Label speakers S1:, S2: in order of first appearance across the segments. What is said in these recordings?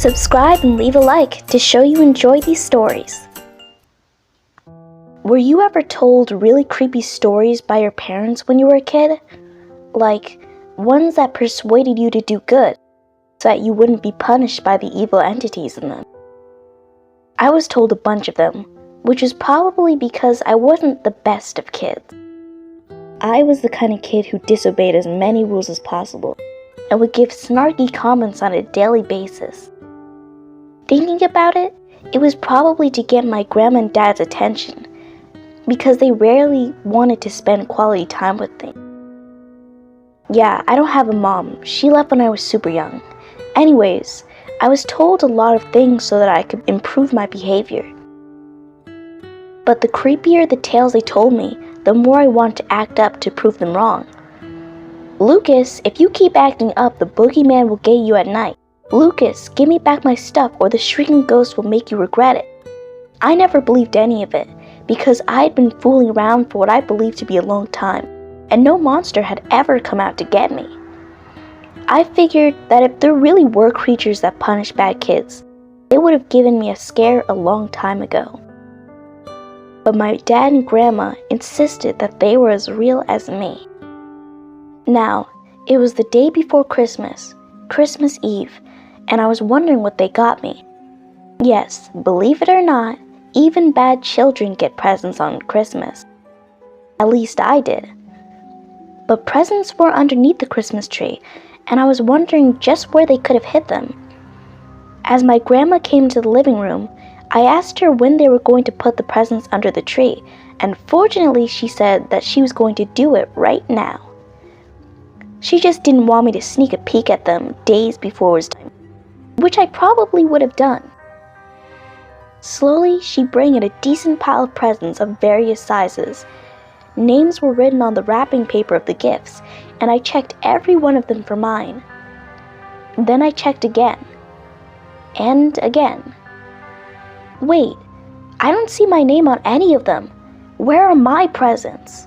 S1: Subscribe and leave a like to show you enjoy these stories. Were you ever told really creepy stories by your parents when you were a kid? Like, ones that persuaded you to do good, so that you wouldn't be punished by the evil entities in them? I was told a bunch of them, which is probably because I wasn't the best of kids. I was the kind of kid who disobeyed as many rules as possible, and would give snarky comments on a daily basis. Thinking about it, it was probably to get my grandma and dad's attention, because they rarely wanted to spend quality time with me. Yeah, I don't have a mom. She left when I was super young. Anyways, I was told a lot of things so that I could improve my behavior. But the creepier the tales they told me, the more I wanted to act up to prove them wrong. Lucas, if you keep acting up, the boogeyman will get you at night. Lucas, give me back my stuff or the shrieking ghost will make you regret it. I never believed any of it, because I had been fooling around for what I believed to be a long time, and no monster had ever come out to get me. I figured that if there really were creatures that punish bad kids, they would have given me a scare a long time ago. But my dad and grandma insisted that they were as real as me. Now, it was the day before Christmas, Christmas Eve, and I was wondering what they got me. Yes, believe it or not, even bad children get presents on Christmas. At least I did. But presents were underneath the Christmas tree, and I was wondering just where they could have hid them. As my grandma came to the living room, I asked her when they were going to put the presents under the tree, and fortunately she said that she was going to do it right now. She just didn't want me to sneak a peek at them days before it was time, which I probably would have done. Slowly, she brought in a decent pile of presents of various sizes. Names were written on the wrapping paper of the gifts, and I checked every one of them for mine. Then I checked again. And again. Wait, I don't see my name on any of them. Where are my presents?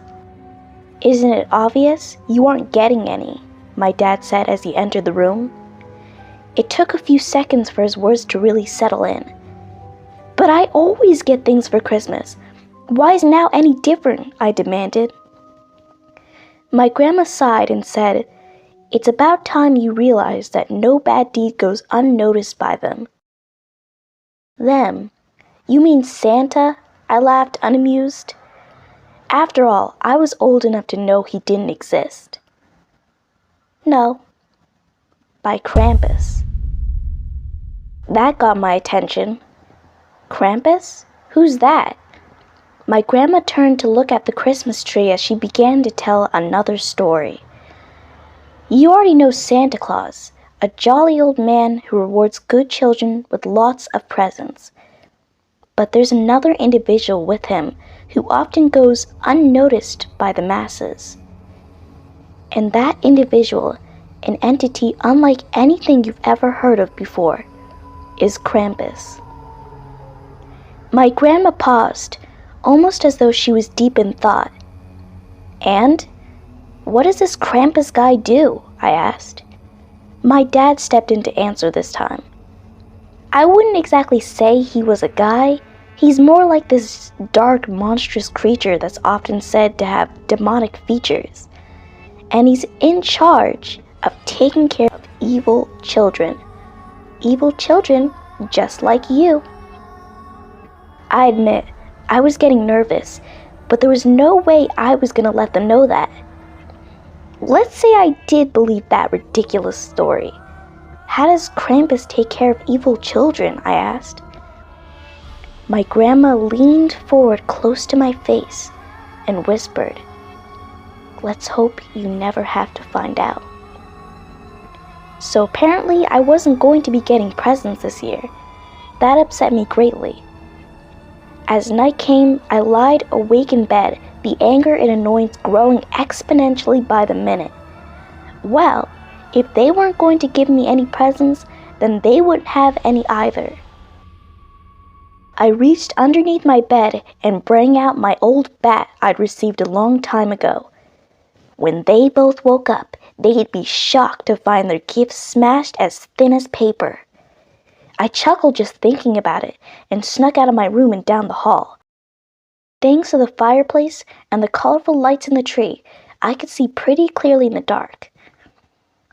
S1: Isn't it obvious? You aren't getting any, my dad said as he entered the room. It took a few seconds for his words to really settle in. But I always get things for Christmas. Why is now any different? I demanded. My grandma sighed and said, "It's about time you realize that no bad deed goes unnoticed by them." Them? You mean Santa? I laughed, unamused. After all, I was old enough to know he didn't exist. No. By Krampus. That got my attention. Krampus? Who's that? My grandma turned to look at the Christmas tree as she began to tell another story. You already know Santa Claus, a jolly old man who rewards good children with lots of presents. But there's another individual with him who often goes unnoticed by the masses. And that individual, an entity unlike anything you've ever heard of before, is Krampus. My grandma paused, almost as though she was deep in thought. And? What does this Krampus guy do? I asked. My dad stepped in to answer this time. I wouldn't exactly say he was a guy. He's more like this dark, monstrous creature that's often said to have demonic features. And he's in charge of taking care of evil children. Evil children just like you. I admit, I was getting nervous, but there was no way I was gonna let them know that. Let's say I did believe that ridiculous story. How does Krampus take care of evil children? I asked. My grandma leaned forward close to my face and whispered, "Let's hope you never have to find out." So apparently I wasn't going to be getting presents this year. That upset me greatly. As night came, I lied awake in bed, the anger and annoyance growing exponentially by the minute. Well, if they weren't going to give me any presents, then they wouldn't have any either. I reached underneath my bed and brought out my old bat I'd received a long time ago. When they both woke up, they'd be shocked to find their gifts smashed as thin as paper. I chuckled just thinking about it and snuck out of my room and down the hall. Thanks to the fireplace and the colorful lights in the tree, I could see pretty clearly in the dark.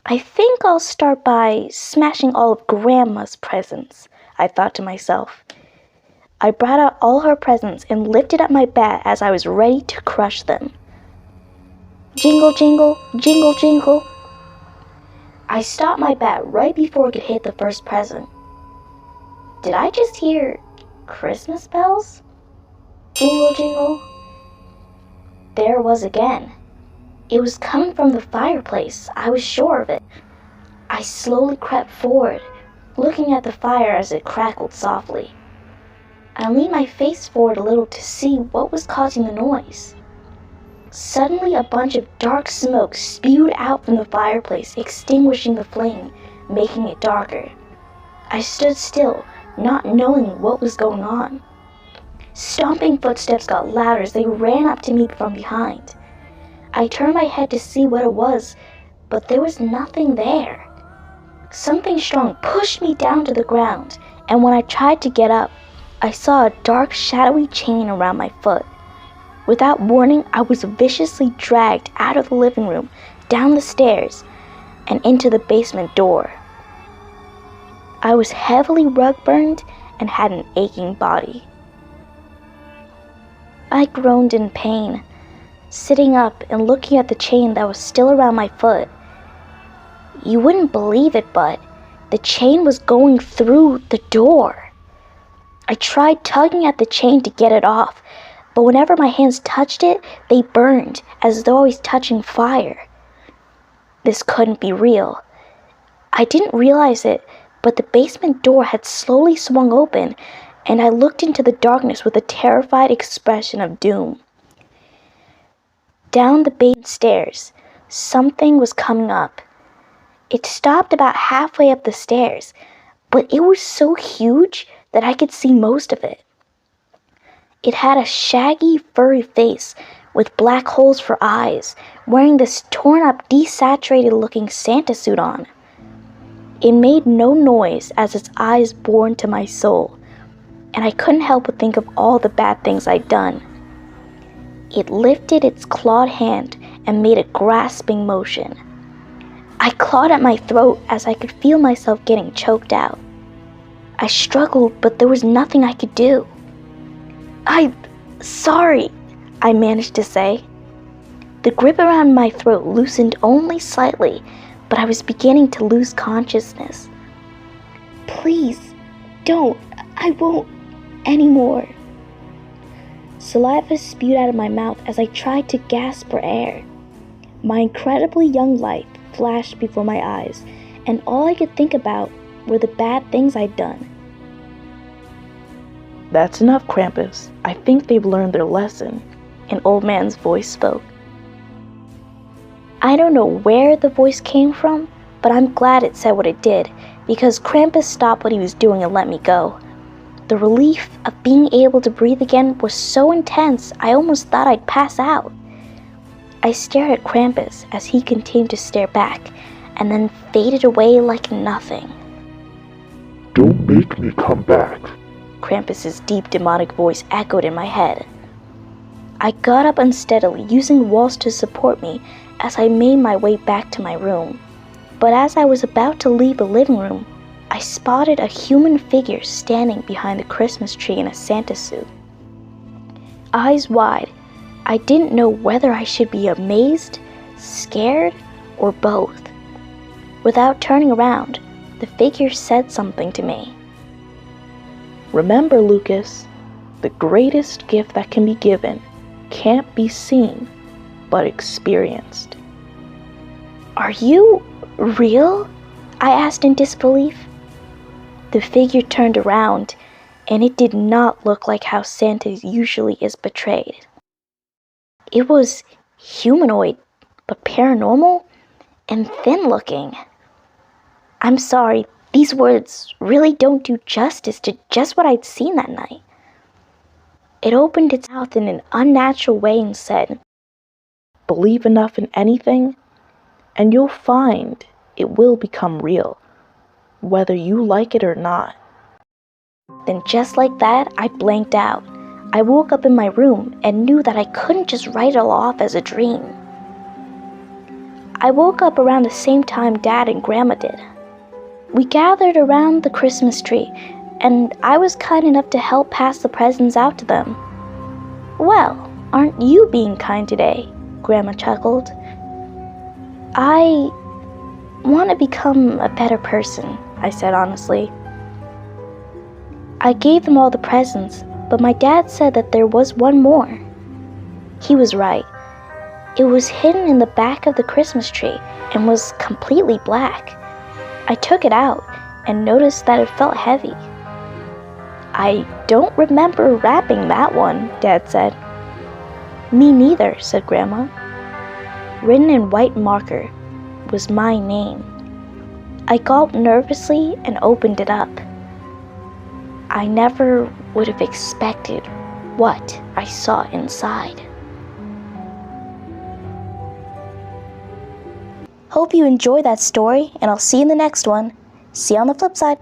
S1: I think I'll start by smashing all of Grandma's presents, I thought to myself. I brought out all her presents and lifted up my bat as I was ready to crush them. Jingle, jingle, jingle, jingle. I stopped my bat right before it could hit the first present. Did I just hear Christmas bells? Jingle, jingle. There it was again. It was coming from the fireplace, I was sure of it. I slowly crept forward, looking at the fire as it crackled softly. I leaned my face forward a little to see what was causing the noise. Suddenly a bunch of dark smoke spewed out from the fireplace, extinguishing the flame, making it darker. I stood still, not knowing what was going on. Stomping footsteps got louder as they ran up to me from behind. I turned my head to see what it was, but there was nothing there. Something strong pushed me down to the ground, and when I tried to get up, I saw a dark, shadowy chain around my foot. Without warning, I was viciously dragged out of the living room, down the stairs, and into the basement door. I was heavily rug-burned and had an aching body. I groaned in pain, sitting up and looking at the chain that was still around my foot. You wouldn't believe it, but the chain was going through the door. I tried tugging at the chain to get it off, but whenever my hands touched it, they burned as though I was touching fire. This couldn't be real. I didn't realize it, but the basement door had slowly swung open, and I looked into the darkness with a terrified expression of doom. Down the basement stairs, something was coming up. It stopped about halfway up the stairs, but it was so huge that I could see most of it. It had a shaggy, furry face with black holes for eyes, wearing this torn-up, desaturated-looking Santa suit on. It made no noise as its eyes bored into my soul, and I couldn't help but think of all the bad things I'd done. It lifted its clawed hand and made a grasping motion. I clawed at my throat as I could feel myself getting choked out. I struggled, but there was nothing I could do. "I'm sorry," I managed to say. The grip around my throat loosened only slightly, but I was beginning to lose consciousness. "Please, don't. I won't anymore." Saliva spewed out of my mouth as I tried to gasp for air. My incredibly young life flashed before my eyes, and all I could think about were the bad things I'd done.
S2: "That's enough, Krampus. I think they've learned their lesson," an old man's voice spoke.
S1: I don't know where the voice came from, but I'm glad it said what it did, because Krampus stopped what he was doing and let me go. The relief of being able to breathe again was so intense I almost thought I'd pass out. I stared at Krampus as he continued to stare back, and then faded away like nothing.
S3: "Don't make me come back,"
S1: Krampus's deep demonic voice echoed in my head. I got up unsteadily, using walls to support me as I made my way back to my room. But as I was about to leave the living room, I spotted a human figure standing behind the Christmas tree in a Santa suit. Eyes wide, I didn't know whether I should be amazed, scared, or both. Without turning around, the figure said something to me.
S2: "Remember, Lucas, the greatest gift that can be given can't be seen, but experienced."
S1: "Are you real?" I asked in disbelief. The figure turned around, and it did not look like how Santa usually is portrayed. It was humanoid, but paranormal, and thin-looking. I'm sorry, these words really don't do justice to just what I'd seen that night. It opened its mouth in an unnatural way and said,
S2: "Believe enough in anything, and you'll find it will become real, whether you like it or not."
S1: Then just like that, I blanked out. I woke up in my room and knew that I couldn't just write it all off as a dream. I woke up around the same time Dad and Grandma did. We gathered around the Christmas tree, and I was kind enough to help pass the presents out to them. "Well, aren't you being kind today?" Grandma chuckled. "I want to become a better person," I said honestly. I gave them all the presents, but my dad said that there was one more. He was right. It was hidden in the back of the Christmas tree and was completely black. I took it out and noticed that it felt heavy. "I don't remember wrapping that one," Dad said. "Me neither," said Grandma. Written in white marker was my name. I gulped nervously and opened it up. I never would have expected what I saw inside. Hope you enjoyed that story, and I'll see you in the next one. See you on the flip side.